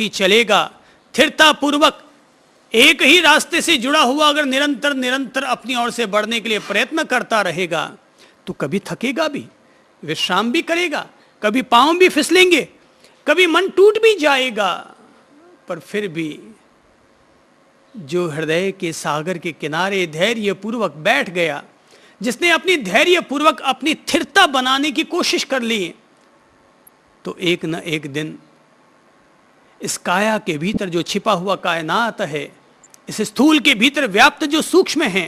व्यक्ति चलेगा स्थिरता पूर्वक एक ही रास्ते से जुड़ा हुआ, अगर निरंतर निरंतर अपनी ओर से बढ़ने के लिए प्रयत्न करता रहेगा तो कभी थकेगा भी, विश्राम भी करेगा, कभी पांव भी फिसलेंगे, कभी मन टूट भी जाएगा, पर फिर भी जो हृदय के सागर के किनारे धैर्य पूर्वक बैठ गया, जिसने अपनी धैर्य पूर्वक अपनी स्थिरता बनाने की कोशिश कर ली, तो एक न एक दिन इस काया के भीतर जो छिपा हुआ कायनात है, इस स्थूल के भीतर व्याप्त जो सूक्ष्म है,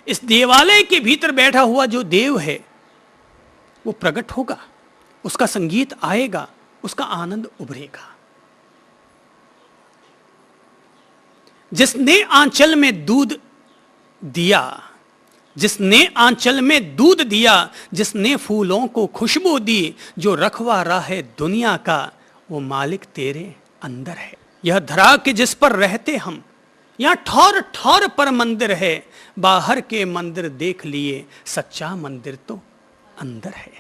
इस देवालय के भीतर बैठा हुआ जो देव है, वो प्रकट होगा, उसका संगीत आएगा, उसका आनंद उभरेगा। जिसने आंचल में दूध दिया, जिसने आंचल में दूध दिया, जिसने फूलों को खुशबू दी, जो रखवारा है दुनिया का, वो मालिक तेरे अंदर है। यह धरा के जिस पर रहते हम, यहां ठौर ठौर पर मंदिर है, बाहर के मंदिर देख लिए, सच्चा मंदिर तो अंदर है।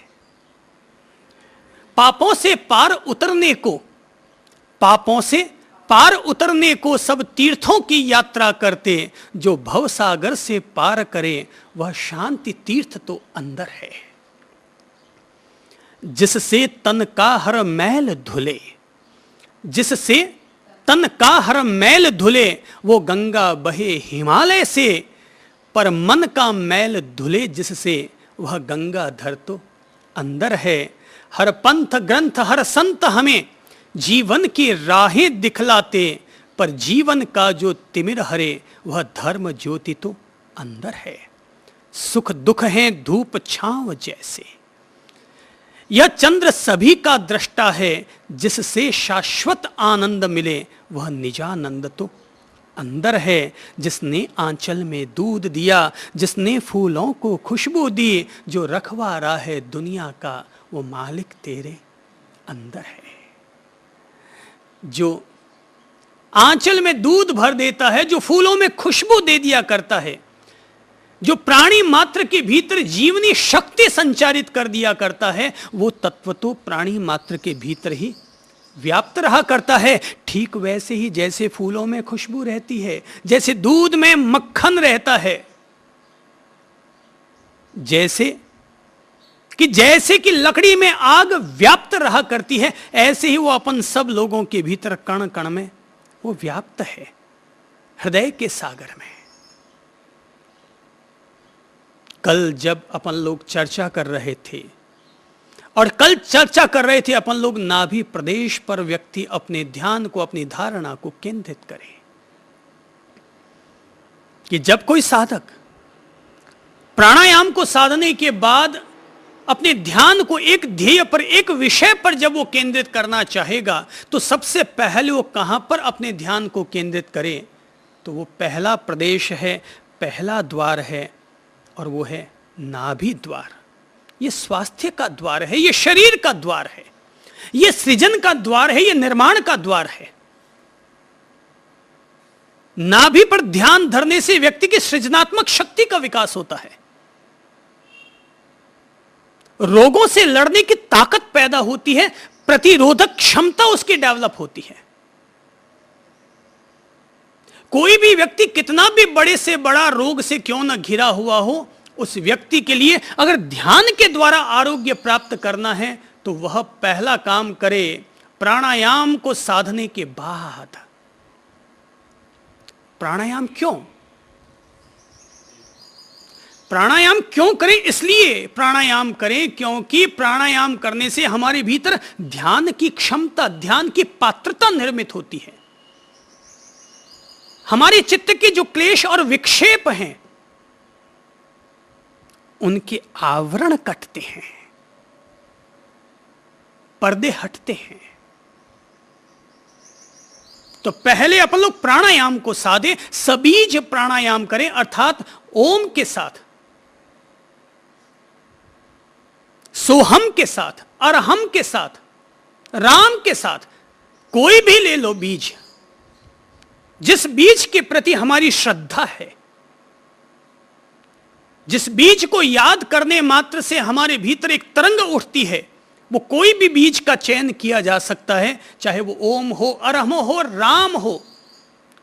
पापों से पार उतरने को, पापों से पार उतरने को सब तीर्थों की यात्रा करते, जो भव सागर से पार करे वह शांति तीर्थ तो अंदर है। जिससे तन का हर मैल धुले, जिससे तन का हर मैल धुले, वो गंगा बहे हिमालय से, पर मन का मैल धुले जिससे, वह गंगाधर तो अंदर है। हर पंथ ग्रंथ हर संत हमें जीवन की राहें दिखलाते, पर जीवन का जो तिमिर हरे, वह धर्म ज्योति तो अंदर है। सुख दुख है धूप छांव जैसे, यह चंद्र सभी का दृष्टा है, जिससे शाश्वत आनंद मिले, वह निजानंद तो अंदर है। जिसने आंचल में दूध दिया, जिसने फूलों को खुशबू दी, जो रखवारा है दुनिया का, वो मालिक तेरे अंदर है। जो आंचल में दूध भर देता है, जो फूलों में खुशबू दे दिया करता है, जो प्राणी मात्र के भीतर जीवनी शक्ति संचारित कर दिया करता है, वो तत्व तो प्राणी मात्र के भीतर ही व्याप्त रहा करता है। ठीक वैसे ही जैसे फूलों में खुशबू रहती है, जैसे दूध में मक्खन रहता है, जैसे कि लकड़ी में आग व्याप्त रहा करती है, ऐसे ही वो अपन सब लोगों के भीतर कण कण में वो व्याप्त है, हृदय के सागर में। कल जब अपन लोग चर्चा कर रहे थे, और कल चर्चा कर रहे थे अपन लोग नाभि प्रदेश पर व्यक्ति अपने ध्यान को, अपनी धारणा को केंद्रित करे, कि जब कोई साधक प्राणायाम को साधने के बाद अपने ध्यान को एक ध्येय पर, एक विषय पर जब वो केंद्रित करना चाहेगा, तो सबसे पहले वो कहां पर अपने ध्यान को केंद्रित करे, तो वो पहला प्रदेश है, पहला द्वार है, और वो है नाभि द्वार। ये स्वास्थ्य का द्वार है, ये शरीर का द्वार है, ये सृजन का द्वार है, ये निर्माण का द्वार है। नाभि पर ध्यान धरने से व्यक्ति की सृजनात्मक शक्ति का विकास होता है, रोगों से लड़ने की ताकत पैदा होती है, प्रतिरोधक क्षमता उसकी डेवलप होती है। कोई भी व्यक्ति कितना भी बड़े से बड़ा रोग से क्यों न घिरा हुआ हो, उस व्यक्ति के लिए अगर ध्यान के द्वारा आरोग्य प्राप्त करना है, तो वह पहला काम करे प्राणायाम को साधने के बाद। प्राणायाम क्यों? प्राणायाम क्यों करें? इसलिए प्राणायाम करें क्योंकि प्राणायाम करने से हमारे भीतर ध्यान की क्षमता, ध्यान की पात्रता निर्मित होती है। हमारे चित्त के जो क्लेश और विक्षेप हैं, उनके आवरण कटते हैं, पर्दे हटते हैं। तो पहले अपन लोग प्राणायाम को साधे, सबीज प्राणायाम करें, अर्थात ओम के साथ, सोहम के साथ, अरहम के साथ, राम के साथ, कोई भी ले लो बीज, जिस बीज के प्रति हमारी श्रद्धा है, जिस बीज को याद करने मात्र से हमारे भीतर एक तरंग उठती है, वो कोई भी बीज का चयन किया जा सकता है, चाहे वो ओम हो, अरहम हो, राम हो,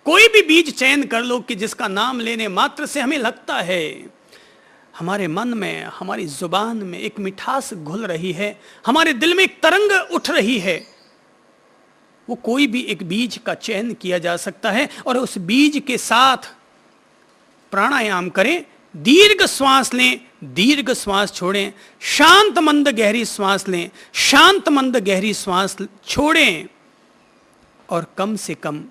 कोई भी बीज चयन कर लो कि जिसका नाम लेने मात्र से हमें लगता है हमारे मन में, हमारी जुबान में एक मिठास घुल रही है, हमारे दिल में एक तरंग उठ रही है, वो कोई भी एक बीज का चयन किया जा सकता है। और उस बीज के साथ प्राणायाम करें, दीर्घ श्वास लें, दीर्घ श्वास छोड़ें, शांत मंद गहरी श्वास लें, शांत मंद गहरी श्वास छोड़ें, और कम से कम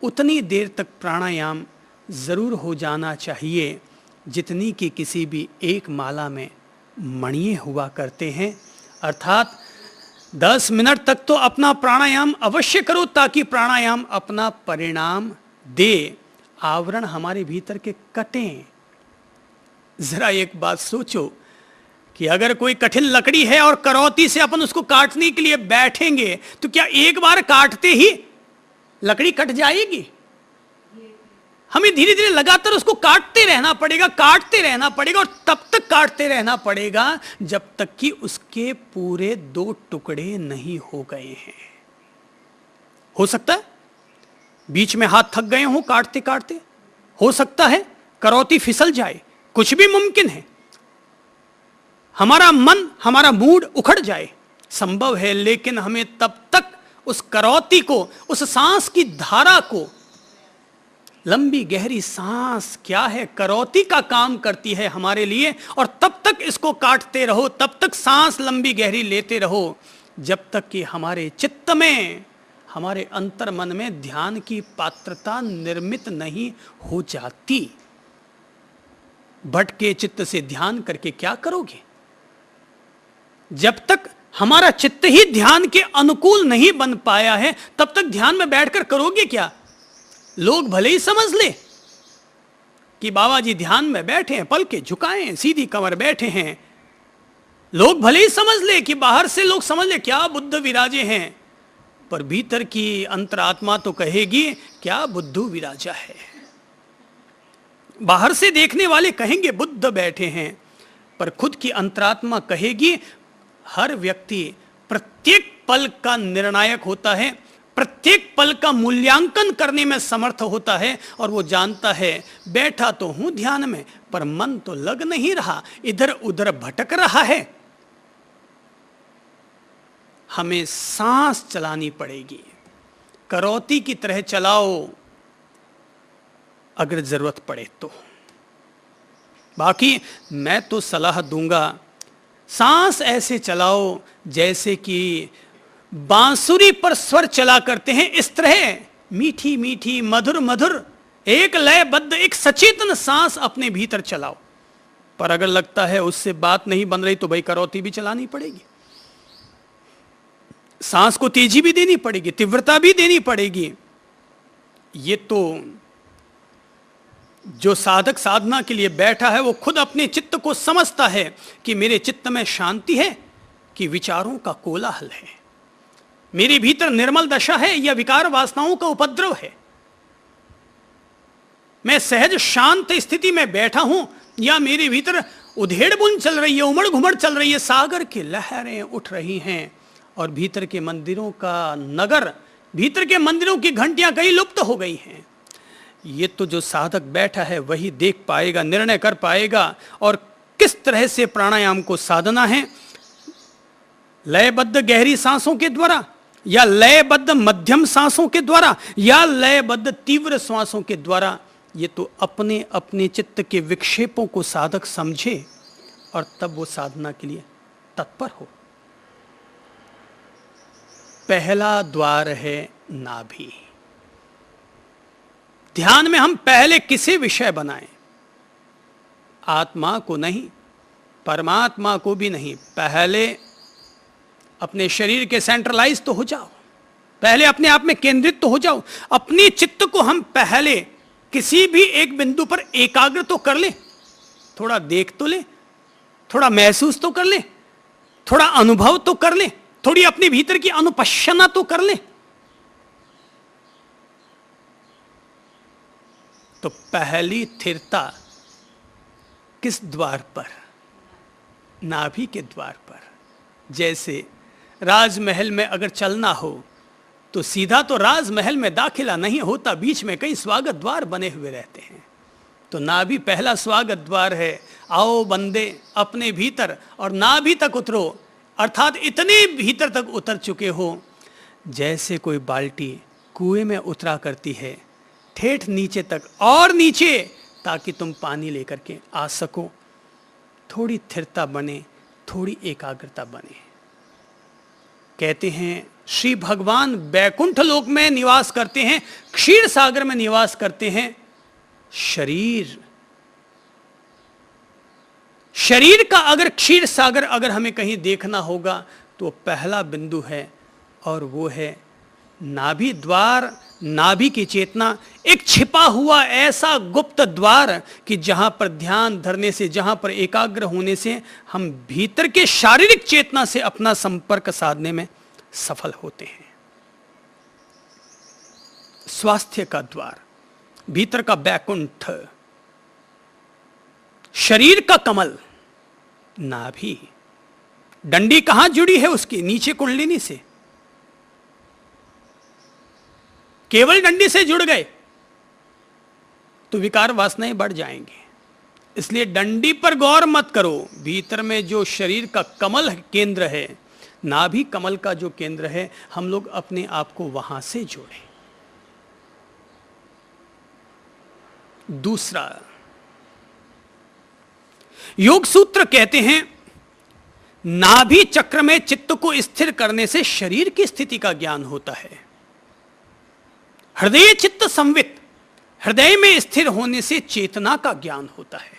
उतनी देर तक प्राणायाम जरूर हो जाना चाहिए जितनी कि किसी भी एक माला में मणिये हुआ करते हैं। अर्थात 10 मिनट तक तो अपना प्राणायाम अवश्य करो ताकि प्राणायाम अपना परिणाम दे, आवरण हमारे भीतर के कटें। जरा एक बात सोचो कि अगर कोई कठिन लकड़ी है और करौती से अपन उसको काटने के लिए बैठेंगे तो क्या एक बार काटते ही लकड़ी कट जाएगी? हमें धीरे धीरे लगातार उसको काटते रहना पड़ेगा, काटते रहना पड़ेगा, और तब तक काटते रहना पड़ेगा जब तक कि उसके पूरे 2 टुकड़े नहीं हो गए हैं। हो सकता है बीच में हाथ थक गए हों काटते काटते, हो सकता है करौती फिसल जाए, कुछ भी मुमकिन है, हमारा मन, हमारा मूड उखड़ जाए, संभव है। लेकिन हमें तब तक उस करौती को, उस सांस की धारा को, लंबी गहरी सांस क्या है, करौती का काम करती है हमारे लिए, और तब तक इसको काटते रहो, तब तक सांस लंबी गहरी लेते रहो जब तक कि हमारे चित्त में, हमारे अंतर मन में ध्यान की पात्रता निर्मित नहीं हो जाती। भटके चित्त से ध्यान करके क्या करोगे? जब तक हमारा चित्त ही ध्यान के अनुकूल नहीं बन पाया है तब तक ध्यान में बैठकर करोगे क्या? लोग भले ही समझ ले कि बाबा जी ध्यान में बैठे हैं, पलके झुकाएं, सीधी कमर बैठे हैं, लोग भले ही समझ ले कि बाहर से लोग समझ ले क्या बुद्ध विराजे हैं, पर भीतर की अंतरात्मा तो कहेगी क्या बुद्धू विराजा है। बाहर से देखने वाले कहेंगे बुद्ध बैठे हैं, पर खुद की अंतरात्मा कहेगी हर व्यक्ति प्रत्येक पल का निर्णायक होता है, प्रत्येक पल का मूल्यांकन करने में समर्थ होता है, और वो जानता है बैठा तो हूं ध्यान में पर मन तो लग नहीं रहा, इधर उधर भटक रहा है। हमें सांस चलानी पड़ेगी, करौती की तरह चलाओ अगर जरूरत पड़े तो। बाकी मैं तो सलाह दूंगा सांस ऐसे चलाओ जैसे कि बांसुरी पर स्वर चला करते हैं, इस तरह मीठी मीठी मधुर मधुर एक लयबद्ध एक सचेतन सांस अपने भीतर चलाओ। पर अगर लगता है उससे बात नहीं बन रही तो भाई करौती भी चलानी पड़ेगी, सांस को तेजी भी देनी पड़ेगी, तीव्रता भी देनी पड़ेगी। ये तो जो साधक साधना के लिए बैठा है वो खुद अपने चित्त को समझता है कि मेरे चित्त में शांति है कि विचारों का कोलाहल है, मेरे भीतर निर्मल दशा है या विकार वासनाओं का उपद्रव है, मैं सहज शांत स्थिति में बैठा हूं या मेरे भीतर उधेड़ बुन चल रही है, उमड़ घुमड़ चल रही है, सागर की लहरें उठ रही हैं और भीतर के मंदिरों का नगर, भीतर के मंदिरों की घंटियां कहीं लुप्त हो गई हैं। ये तो जो साधक बैठा है वही देख पाएगा, निर्णय कर पाएगा और किस तरह से प्राणायाम को साधना है, लयबद्ध गहरी सांसों के द्वारा या लयबद्ध मध्यम सांसों के द्वारा या लयबद्ध तीव्र श्वासों के द्वारा। ये तो अपने अपने चित्त के विक्षेपों को साधक समझे और तब वो साधना के लिए तत्पर हो। पहला द्वार है नाभि। ध्यान में हम पहले किसे विषय बनाएं? आत्मा को नहीं, परमात्मा को भी नहीं। पहले अपने शरीर के सेंट्रलाइज तो हो जाओ, पहले अपने आप में केंद्रित तो हो जाओ। अपने चित्त को हम पहले किसी भी एक बिंदु पर एकाग्र तो कर ले, थोड़ा देख तो ले, थोड़ा महसूस तो कर ले, थोड़ा अनुभव तो कर ले, थोड़ी अपने भीतर की अनुपश्यना तो कर ले। तो पहली स्थिरता किस द्वार पर? नाभि के द्वार पर। जैसे राजमहल में अगर चलना हो तो सीधा तो राजमहल में दाखिला नहीं होता, बीच में कई स्वागत द्वार बने हुए रहते हैं। तो नाभि पहला स्वागत द्वार है। आओ बंदे अपने भीतर, और नाभि तक उतरो, अर्थात इतने भीतर तक उतर चुके हो जैसे कोई बाल्टी कुएं में उतरा करती है, ठेठ नीचे तक और नीचे, ताकि तुम पानी लेकर के आ सको। थोड़ी स्थिरता बने, थोड़ी एकाग्रता बने। कहते हैं श्री भगवान बैकुंठ लोक में निवास करते हैं, क्षीर सागर में निवास करते हैं। शरीर का अगर क्षीर सागर अगर हमें कहीं देखना होगा तो पहला बिंदु है, और वो है नाभि द्वार, नाभि की चेतना, एक छिपा हुआ ऐसा गुप्त द्वार कि जहां पर ध्यान धरने से, जहां पर एकाग्र होने से हम भीतर के शारीरिक चेतना से अपना संपर्क साधने में सफल होते हैं। स्वास्थ्य का द्वार, भीतर का बैकुंठ, शरीर का कमल, नाभि। डंडी कहां जुड़ी है उसकी? नीचे कुंडलिनी से। केवल डंडी से जुड़ गए तो विकार वासनाएं बढ़ जाएंगे। इसलिए डंडी पर गौर मत करो। भीतर में जो शरीर का कमल केंद्र है, नाभि कमल का जो केंद्र है, हम लोग अपने आप को वहां से जोड़ें। दूसरा, योग सूत्र कहते हैं नाभि चक्र में चित्त को स्थिर करने से शरीर की स्थिति का ज्ञान होता है। हृदय चित्त संवित, हृदय में स्थिर होने से चेतना का ज्ञान होता है।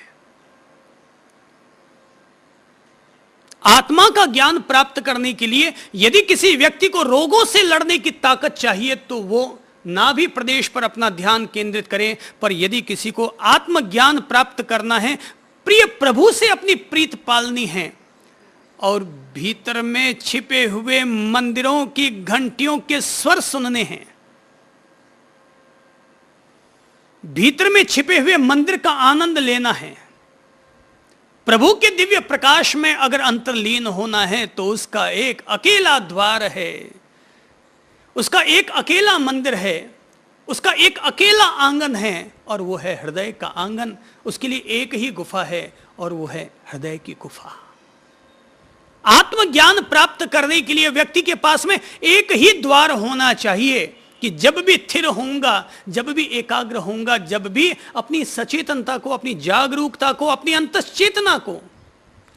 आत्मा का ज्ञान प्राप्त करने के लिए यदि किसी व्यक्ति को रोगों से लड़ने की ताकत चाहिए तो वो नाभि प्रदेश पर अपना ध्यान केंद्रित करें। पर यदि किसी को आत्मज्ञान प्राप्त करना है, प्रिय प्रभु से अपनी प्रीत पालनी है, और भीतर में छिपे हुए मंदिरों की घंटियों के स्वर सुनने हैं, भीतर में छिपे हुए मंदिर का आनंद लेना है, प्रभु के दिव्य प्रकाश में अगर अंतर्लीन होना है, तो उसका एक अकेला द्वार है, उसका एक अकेला मंदिर है, उसका एक अकेला आंगन है, और वो है हृदय का आंगन। उसके लिए एक ही गुफा है, और वो है हृदय की गुफा। आत्मज्ञान प्राप्त करने के लिए व्यक्ति के पास में एक ही द्वार होना चाहिए कि जब भी स्थिर होऊंगा, जब भी एकाग्र होऊंगा, जब भी अपनी सचेतनता को, अपनी जागरूकता को, अपनी अंतश्चेतना को,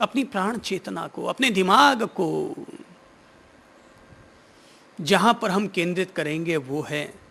अपनी प्राण चेतना को, अपने दिमाग को जहां पर हम केंद्रित करेंगे वो है